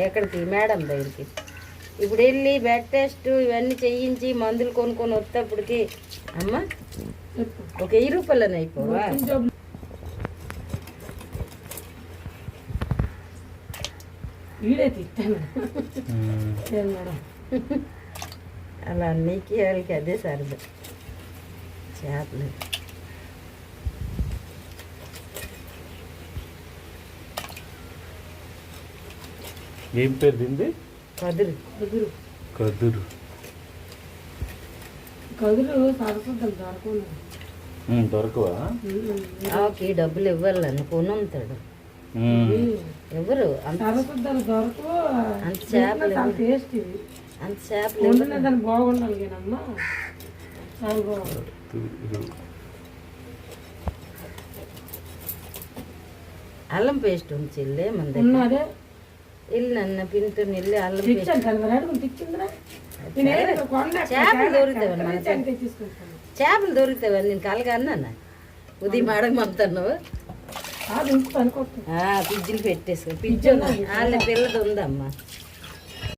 ఎక్కడికి మేడం దగ్గరికి. ఇప్పుడు వెళ్ళి బ్లడ్ టెస్ట్ ఇవన్నీ చేయించి మందులు కొనుక్కొని వచ్చేటప్పటికి అమ్మ ఒక 1000 రూపాయలని అయిపోవా? అలా నీకు వాళ్ళకి అదే సరదా చేపలు. ఏం పేరు దీనిది? కదురు. కదురు కదురు సరస్వతం దొరకవా? ఆకి డబ్బులు ఇవ్వాలని కొనుంటాడు ఎవరు అంత దొరకవు. అంత చేపలు టేస్ట్ అంత చేపలు దానికి బాగుండాలి కానమ్మా. చాలా బాగుంది. అల్లం పేస్ట్ ఉంది చెల్లి మన దగ్గర. వెళ్ళి నన్న పింతో వెళ్ళి అల్లం పేస్ట్ చేపలు దొరుకుతావని చేపలు దొరుకుతావని నేను కలగా అన్నా. ఉదయం అడగమంటున్నావు. ఫ్రిడ్జ్లు పెట్టేసుకో. ఫ్రిడ్జ్ వాళ్ళ పిల్లది ఉందమ్మా.